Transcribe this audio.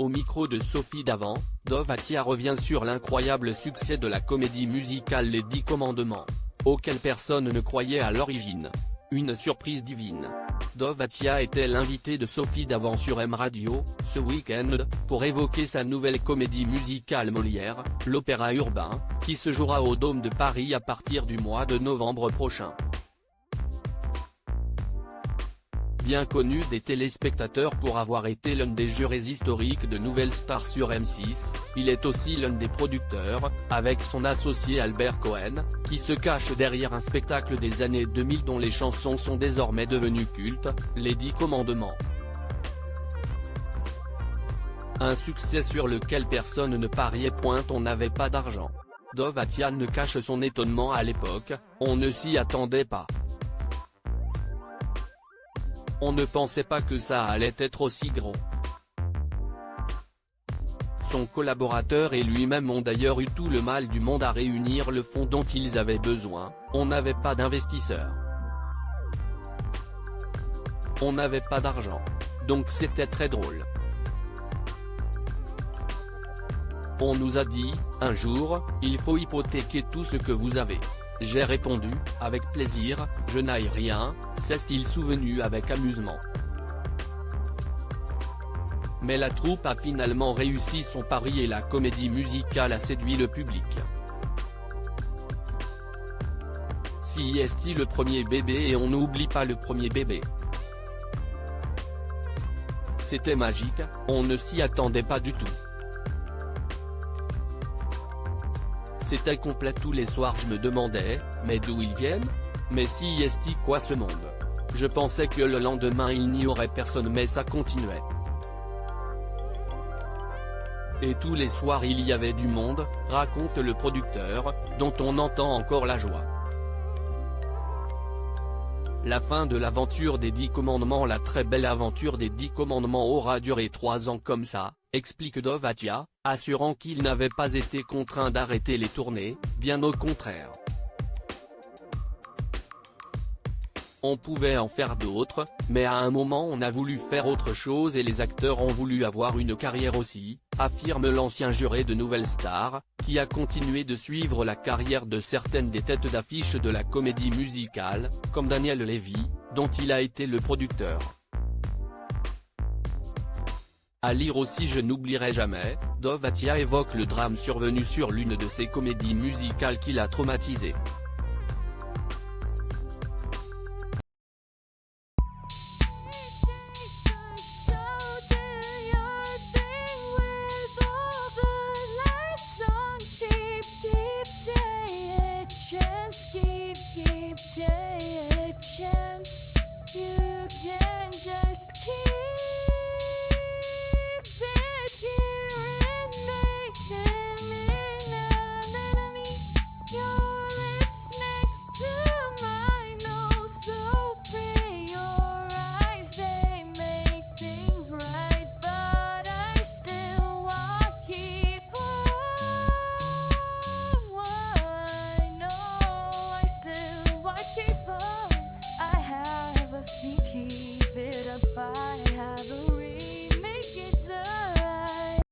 Au micro de Sophie Davant, Dov Atia revient sur l'incroyable succès de la comédie musicale Les 10 Commandements, auquel personne ne croyait à l'origine. Une surprise divine. Dov Atia était l'invité de Sophie Davant sur M Radio, ce week-end, pour évoquer sa nouvelle comédie musicale Molière, l'opéra urbain, qui se jouera au Dôme de Paris à partir du mois de novembre prochain. Bien connu des téléspectateurs pour avoir été l'un des jurés historiques de Nouvelle Star sur M6, il est aussi l'un des producteurs, avec son associé Albert Cohen, qui se cache derrière un spectacle des années 2000 dont les chansons sont désormais devenues cultes, Les 10 Commandements. Un succès sur lequel personne ne pariait point, on n'avait pas d'argent. Dov Atia ne cache son étonnement à l'époque, on ne s'y attendait pas. On ne pensait pas que ça allait être aussi gros. Son collaborateur et lui-même ont d'ailleurs eu tout le mal du monde à réunir le fonds dont ils avaient besoin, on n'avait pas d'investisseurs. On n'avait pas d'argent. Donc c'était très drôle. On nous a dit, un jour, il faut hypothéquer tout ce que vous avez. J'ai répondu, avec plaisir, je n'ai rien, s'est-il souvenu avec amusement. Mais la troupe a finalement réussi son pari et la comédie musicale a séduit le public. Si est-il le premier bébé et on n'oublie pas le premier bébé. C'était magique, on ne s'y attendait pas du tout. C'était complet tous les soirs, je me demandais, mais d'où ils viennent? Mais si est-il quoi ce monde? Je pensais que le lendemain il n'y aurait personne mais ça continuait. Et tous les soirs il y avait du monde, raconte le producteur, dont on entend encore la joie. La fin de l'aventure des 10 commandements. La très belle aventure des 10 commandements aura duré 3 ans comme ça, explique Dov Atia, assurant qu'il n'avait pas été contraint d'arrêter les tournées, bien au contraire. On pouvait en faire d'autres, mais à un moment on a voulu faire autre chose et les acteurs ont voulu avoir une carrière aussi, affirme l'ancien juré de Nouvelle Star, qui a continué de suivre la carrière de certaines des têtes d'affiche de la comédie musicale, comme Daniel Lévy, dont il a été le producteur. À lire aussi Je n'oublierai jamais, Dov Atia évoque le drame survenu sur l'une de ses comédies musicales qui l'a traumatisé.